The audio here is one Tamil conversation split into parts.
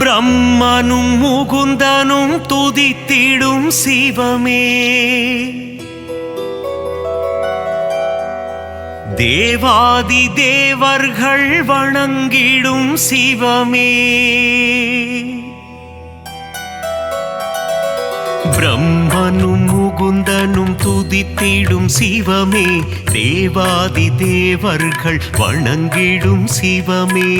பிரம்மனும் முகுந்தனும் துதித்திடும் சிவமே, தேவாதி தேவர்கள் வணங்கிடும் சிவமே, பிரம்மனும் முகுந்தனும் துதித்திடும் சிவமே, தேவாதி தேவர்கள் வணங்கிடும் சிவமே,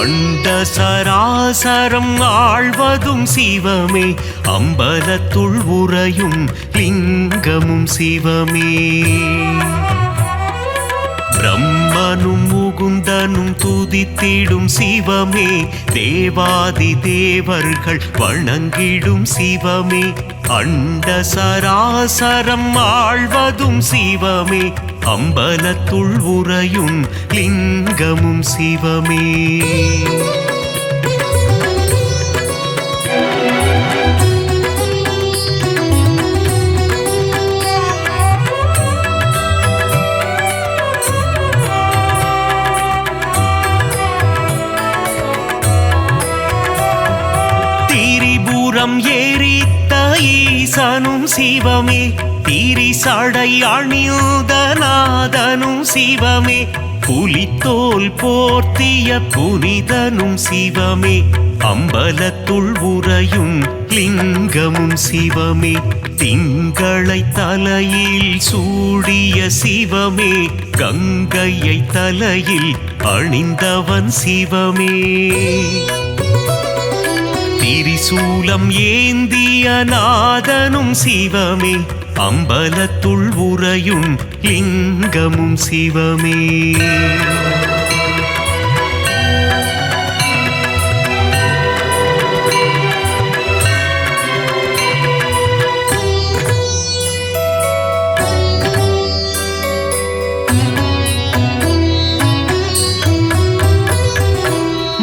அண்ட சராசரம் ஆழ்வதும் சிவமே, அம்பலத்துள் உறையும் லிங்கமும் சிவமே, பிரம்மனும் முகுந்தனும் துதித்திடும் சிவமே, தேவாதி தேவர்கள் வணங்கிடும் சிவமே, அண்ட சராசரம் ஆழ்வதும் சிவமே, அம்பலத்துள் உறையும் லிங்கமும் சிவமே, திரிபுரம் எரித்த ஈசனும் சிவமே, திரிசடை அணிந்த நாதனும் சிவமே, புலித்தோல் போர்த்திய புனிதனும் சிவமே, அம்பலத்துள் உறையும் லிங்கமும் சிவமே, திங்களை தலையில் சூடிய சிவமே, கங்கையை தலையில் அணிந்தவன் சிவமே, திரிசூலம் ஏந்திய நாதனும் சிவமே, அம்பலத்துள் உறையும் லிங்கமும் சிவமே,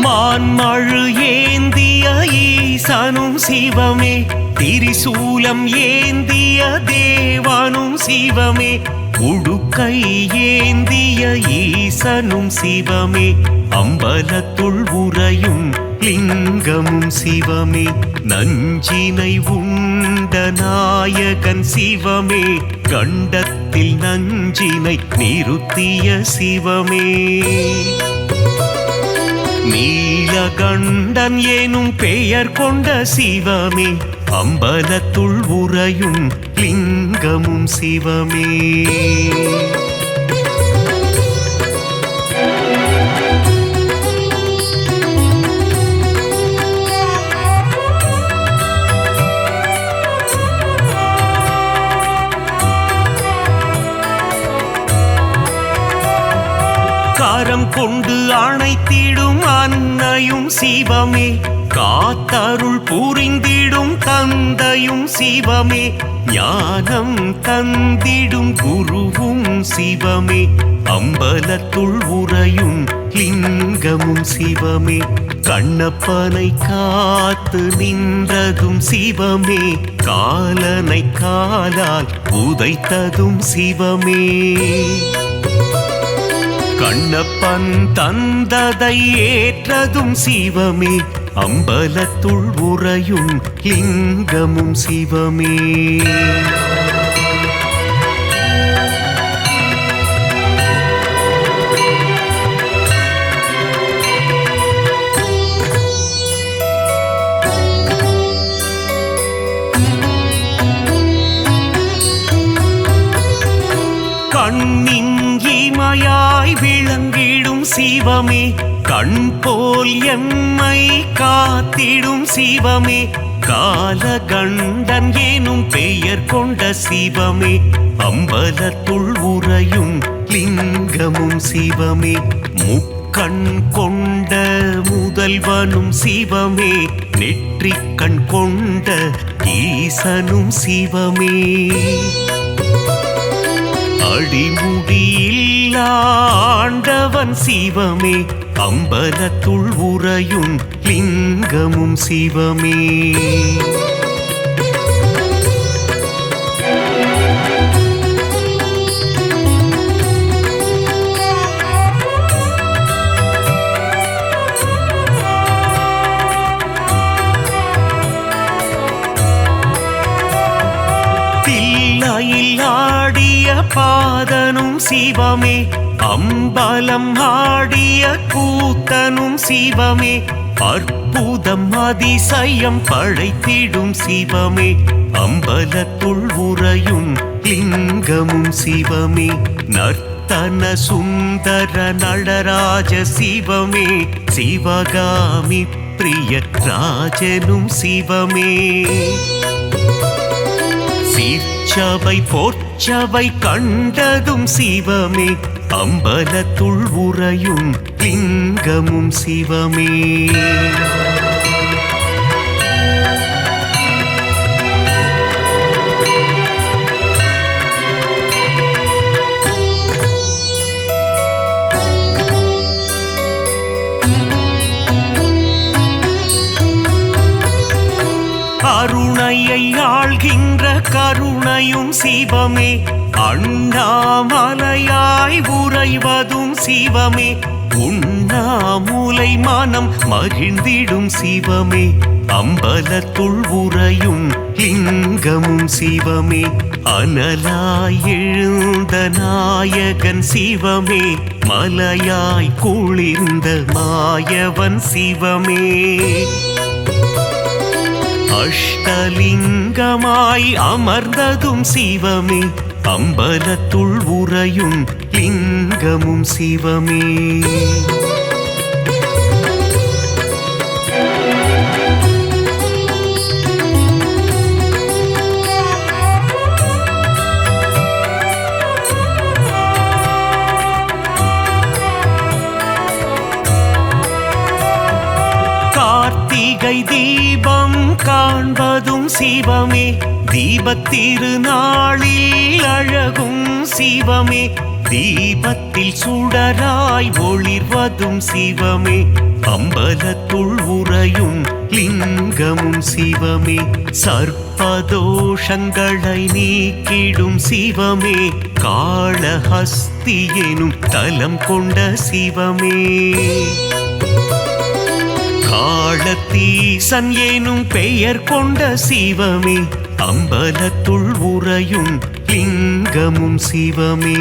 மான்மழு ஏந்திய ஈசனும் சிவமே, திரிசூலம் ஏந்திய தேவனும் சிவமே, உடுக்கை ஏந்திய ஈசனும் சிவமே, அம்பலத்துள் உறையும் லிங்கமும் சிவமே, நஞ்சினை உண்ட நாயகன் சிவமே, கண்டத்தில் நஞ்சினை நிறுத்திய சிவமே, நீலகண்டன் எனும் பெயர் கொண்ட சிவமே, அம்பலத்துள் உறையும் லிங்கமும் சிவமே, கரம் கொண்டு அணைத்திடும் அன்னையும் சிவமே, காத்தருள் புரிந்திடும் தந்தையும் சிவமே, ஞானம் தந்திடும் குருவும் சிவமே, அம்பலத்துள் உறையும் லிங்கமும் சிவமே, கண்ணப்பனை காத்து நின்றதும் சிவமே, காலனை காலால் உதைத்ததும் சிவமே, கண்ணப்பன் தந்ததை ஏற்றதும் சிவமே, அம்பலத்துள் உறையும் லிங்கமும் சிவமே, கண்ணின் இமையாய் விளங்கிடும் சிவமே, கண் போல் எம்மை காத்திடும் சிவமே, காலகண்டன் எனும் பெயர் கொண்ட சிவமே, அம்பலத்துள் உறையும் லிங்கமும் சிவமே, முக்கண் கொண்ட முதல்வனும் சிவமே, நெற்றிக்கண் கொண்ட ஈசனும் சிவமே, அடிமுடியில்லா ஆண்டவன் சிவமே, அம்பலத்துள் உறையும் லிங்கமும் சிவமே, பாதனும் சிவமே அம்பலம் ஆடிய கூத்தனும் சிவமே அற்புதம் அதிசயம் படைத்திடும் சிவமே அம்பலத்துள் உறையும் லிங்கமும் சிவமே நர்த்தன சுந்தர நடராஜ சிவமே சிவகாமி பிரிய ராஜனும் சிவமே சீர்ச்சபை போர்ச்சபை கண்டதும் சிவமே அம்பலத்துள் உறையும் லிங்கமும் சிவமே கருணையை ஆள்கின்ற கருணையும் சிவமே அண்ணாமலையாய் உறைவதும் சிவமே உண்ணாமுலை மனம் மகிழ்ந்திடும் சிவமே அம்பலத்துள் உறையும் லிங்கமும் சிவமே அனலாய் எழுந்த நாயகன் சிவமே மலையாய் குளிர்ந்த மாயவன் சிவமே அஷ்டலிங்கமாய் அமர்ந்ததும் சிவமே அம்பலத்துள் உறையும் லிங்கமும் சிவமே கார்த்திகை தீபம் காண்பதும் சிவமே தீபத்திருநாளில் அழகும் சிவமே தீபத்தில் சுடராய் ஒளிர்வதும் சிவமே அம்பலத்துள் உறையும் லிங்கமும் சிவமே சர்ப்பதோஷங்களை நீக்கிடும் சிவமே காளஹஸ்தி எனும் தலம் கொண்ட சிவமே காளத்தீசன் எனும் பெயர் கொண்ட சிவமே அம்பலத்துள் உறையும் லிங்கமும் சிவமே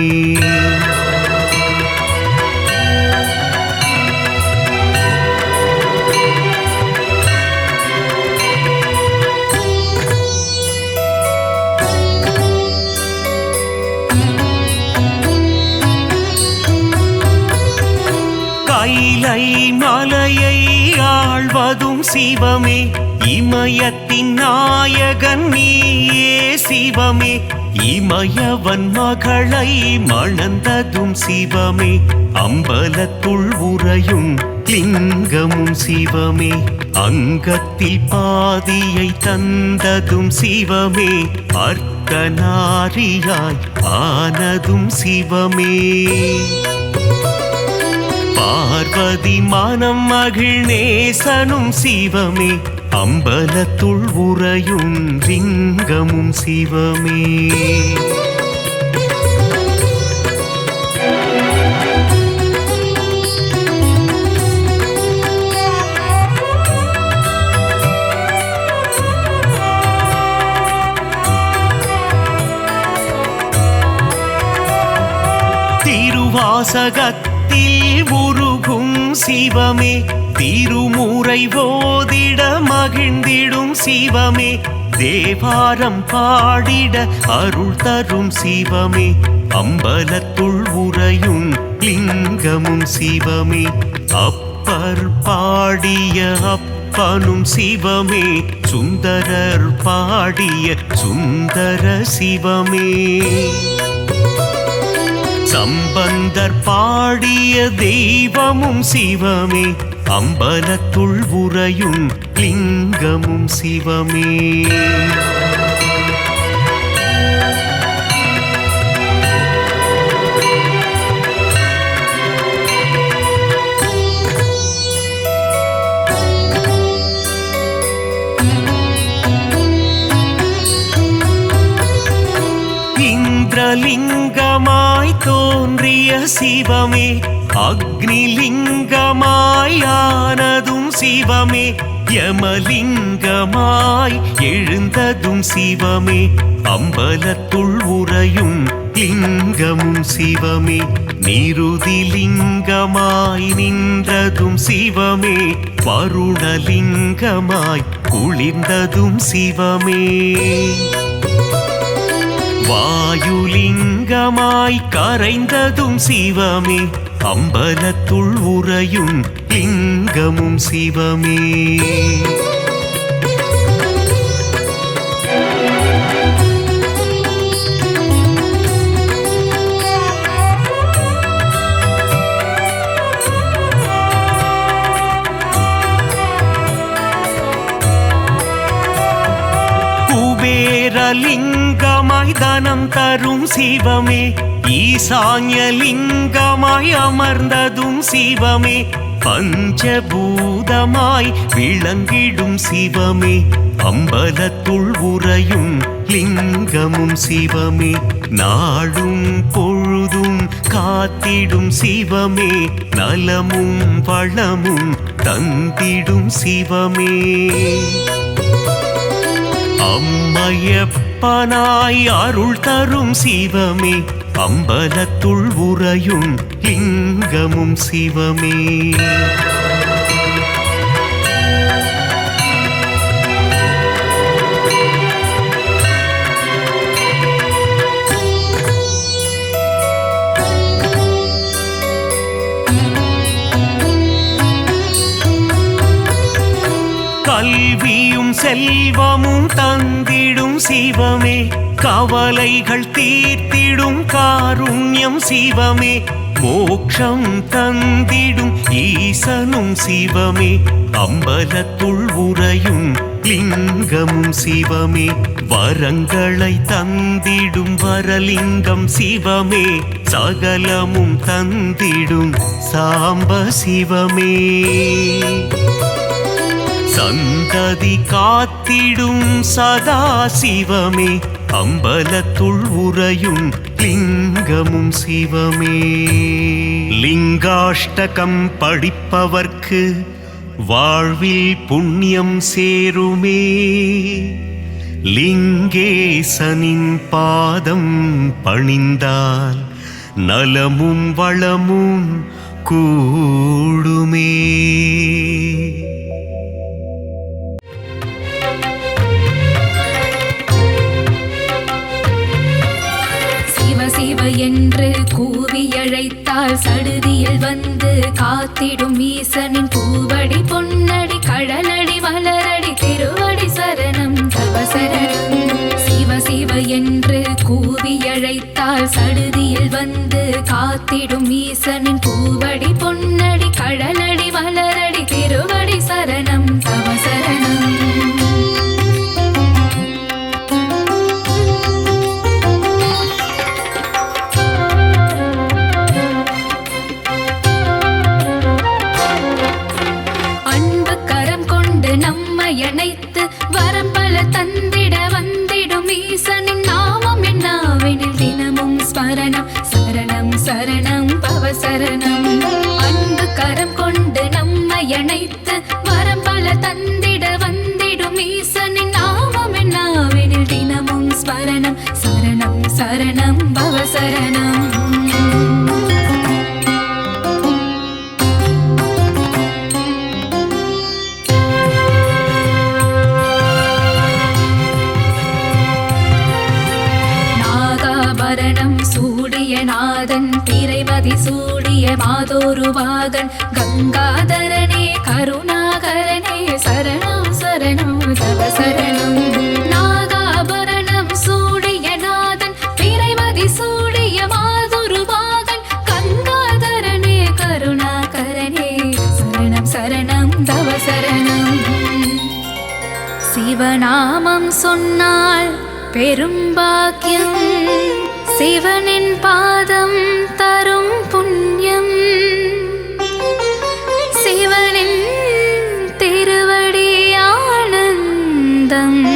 கைலை மலையை ஆழ்வதும் சிவமே இமயத்தின் நாயகன் நீயே சிவமே இமயவன் மகளை மணந்ததும் சிவமே அம்பலத்துள் உறையும் லிங்கமும் சிவமே அங்கத்தில் பாதியை தந்ததும் சிவமே அர்த்தநாரியாய் ஆனதும் சிவமே பார்வதி மனம் மகிழ்நேசனும் சிவமே அம்பலத்துள் உறையும் லிங்கமும் சிவமே திருவாசகத்தில் உருகும் சிவமே திருமுறை ஓதிட மகிழ்ந்திடும் சிவமே தேவாரம் பாடிட அருள் தரும் சிவமே அம்பலத்துள் உறையும் லிங்கமும் சிவமே அப்பர் பாடிய அப்பனும் சிவமே சுந்தரர் பாடிய சுந்தர சிவமே சம்பந்தர் பாடிய தெய்வமும் சிவமே அம்பலத்துள் உறையும் லிங்கமும் சிவமே இந்திரலிங்கமாய் தோன்றிய சிவமே அக்னிலிங்கமாய் ஆனதும் சிவமே யமலிங்கமாய் எழுந்ததும் சிவமே அம்பலத்துள் உறையும் லிங்கமும் சிவமே. நிருதிலிங்கமாய் நின்றதும் சிவமே. வருணலிங்கமாய் குளிர்ந்ததும் சிவமே. வாயுலிங்கமாய் கரைந்ததும் சிவமே. அம்பலத்துள் உறையும் லிங்கமும் சிவமே. குபேரலிங்கமாய் தனம் தரும் சிவமே. ஈசான்யலிங்கமாய் அமர்ந்ததும் சிவமே. பஞ்சபூதமாய் விளங்கிடும் சிவமே. அம்பலத்துள் உறையும் லிங்கமும் சிவமே. நாடும் பொழுதும் காத்திடும் சிவமே. நலமும் வளமும் தந்திடும் சிவமே. அம்மையப்பனாய் அருள் தரும் சிவமே. அம்பலத்துள் உறையும் லிங்கமும் சிவமே. கல்வியும் செல்வமும் தந்திடும் சிவமே. கவலைகள் தீர்த்திடும் காருண்யம் சிவமே. மோட்சம் தந்திடும் ஈசனும் சிவமே. அம்பலத்துள் உறையும் லிங்கமும் சிவமே. வரங்களை தந்திடும் வரலிங்கம் சிவமே. சகலமும் தந்திடும் சாம்ப சிவமே. சந்ததி காத்திடும் சதா சிவமே. அம்பலத்துள் உறையும் லிங்கமும் சிவமே. லிங்காஷ்டகம் படிப்பவர்க்கு வாழ்வில் புண்ணியம் சேருமே. லிங்கேசனின் பாதம் பணிந்தால் நலமும் வளமும் கூடுமே. என்று கூவி அழைத்தால் சடுதியில் வந்து காத்திடும் ஈசனின் பூவடி பொன்னடி கடலடி மலரடி திருவடி சரணம் தவ சரணம். சிவ சிவ என்று கூவி அழைத்தால் சடுதியில் வந்து காத்திடும் ஈசனின் பூவடி பொன்னடி கடலடி மலரடி திருவடி சரணம் தவ சரணம். அணைத்து வரம் பல தந்திட வந்திடும் ஈசனின் நாமம் என்னாவெனில் தினமும் ஸ்மரணம் சரணம் சரணம் பவ சரணம். அன்பு கரம் கொண்டு நம்மை அணைத்து வரம் பல தந்திட வந்திடும் ஈசனின் நாமம் என்னாவெனில் தினமும் ஸ்மரணம் சரணம் சரணம் பவ சரணம். நாதன் திரைமதி சூடிய மாதோருவாகன் கங்காதரனே கருணாகரனே சரணம் சரணம் தவ சரணம். நாகாபரணம் சூடிய நாதன் திரைமதி சூடிய மாதோருவாகன் கங்காதரனே கருணாகரனே சரணம் சரணம் தவ சரணம். சிவநாமம் சொன்னால் பெரும் பாக்கியம். சிவனின் பாதம் தரும் புண்ணியம். சிவனின் திருவடி ஆனந்தம்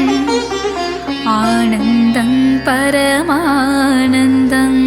ஆனந்தம் பரமானந்தம்.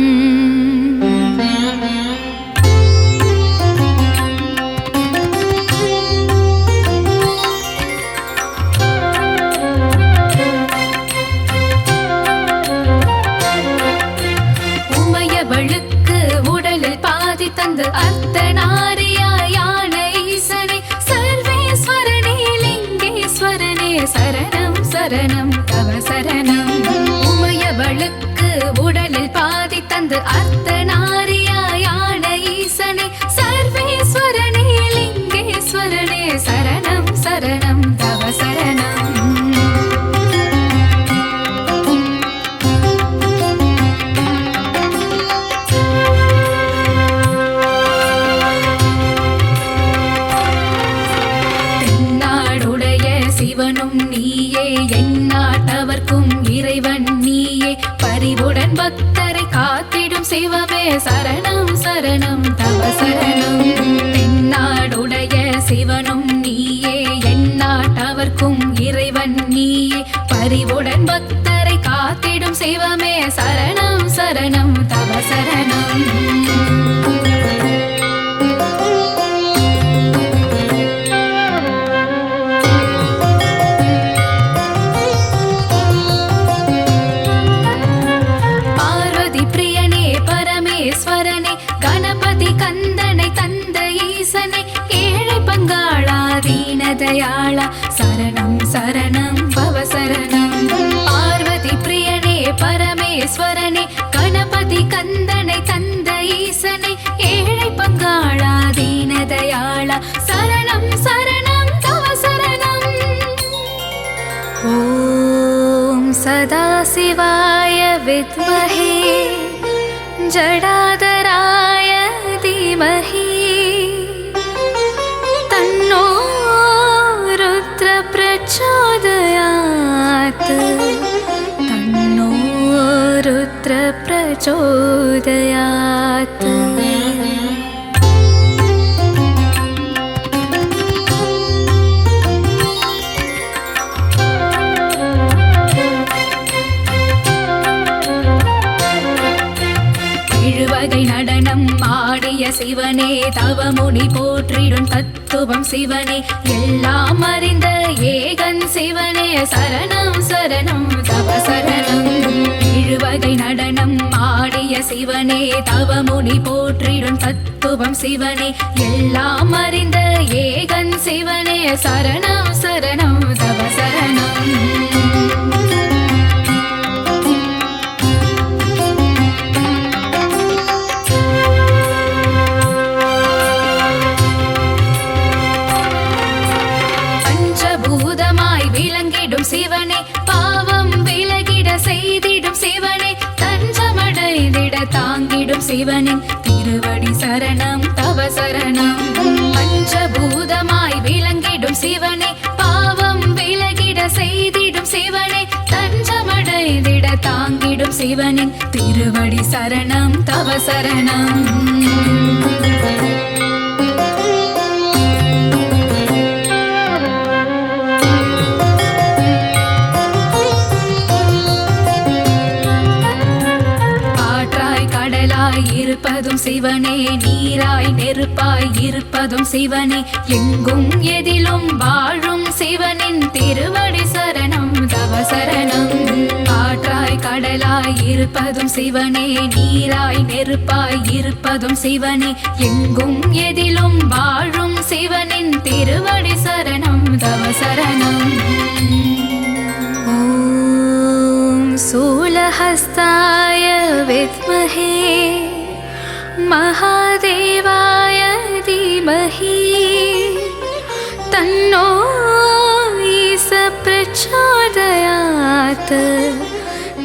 தந்து அர்த்தநாரியாயான ஈசனே சர்வேஸ்வரனே லிங்கேஸ்வரனே சரணம் சரணம் தவ சரணம். உமையவளுக்கு உடலில் பாதி தந்து அர்த்தநாரியாயான ஈசனே சர்வேஸ்வரனே லிங்கேஸ்வரனே சரணம் சரணம் தவ சரணம். சிவனும் நீயே எந்நாட்டவர்க்கும் இறைவன் நீயே பரிவுடன் பக்தரை காத்திடும் சிவமே சரணம் சரணம் தவ சரணம். தென்னாடுடைய சிவனும் நீயே எந்நாட்டவர்க்கும் இறைவன் நீயே பரிவுடன் பக்தரை காத்திடும் சிவமே சரணம் சரணம் தவ சரணம். கணபதி கந்தனை தந்த ஈசனை ஏழை பங்காளா தீனதயாளா சரணம் சரணம் பவ சரணம். பார்வதி பிரியனே பரமேஸ்வரனே கணபதி கந்தனை தந்த ஈசனை ஏழை பங்காளா தீனதயாளா சரணம் சரணம் தவ சரணம். ஓம் சதாசிவாய வித்மஹே ஜடாதராய தீமஹி தன்னோ ருத்ர பிரச்சோதயாத் தன்னோ ருத்ர பிரச்சோதயாத். எழுவகை நடனம் ஆடிய சிவனே தவமுனி போற்றிடும் தத்துவம் சிவனே எல்லாம் அறிந்த ஏகன் சிவனே சரணம் சரணம் தவ சரணம். எழுவகை நடனம் ஆடிய சிவனே தவமுனி போற்றிடும் தத்துவம் சிவனே எல்லாம் அறிந்த ஏகன் சிவனே சரணம் சரணம் தவ சரணம். விளங்கிடும் சிவனே பாவம் விலகிட செய்திடும் சிவனே தஞ்சமடைந்திட தாங்கிடும் சிவனின் திருவடி சரணம் தவ சரணம். பஞ்சபூதமாய் விளங்கிடும் சிவனே பாவம் விலகிட செய்திடும் சிவனே தஞ்சமடைந்திட தாங்கிடும் சிவனின் திருவடி சரணம் தவ சரணம். இருப்பதும் சிவனே நீராய் நெருப்பாய் இருப்பதும் சிவனே எங்கும் எதிலும் வாழும் சிவனின் திருவடி சரணம் தவ சரணம். காற்றாய் கடலாய் இருப்பதும் சிவனே நீராய் நெருப்பாய் இருப்பதும் சிவனே எங்கும் எதிலும் வாழும் சிவனின் திருவடி சரணம் தவ சரணம். ஓம் சூலஹஸ்தாய வித்மஹே महादेवाय धीमहि तन्नो ईश प्रचोदयात्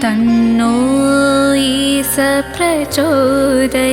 तन्नो ईश प्रचोदयात्.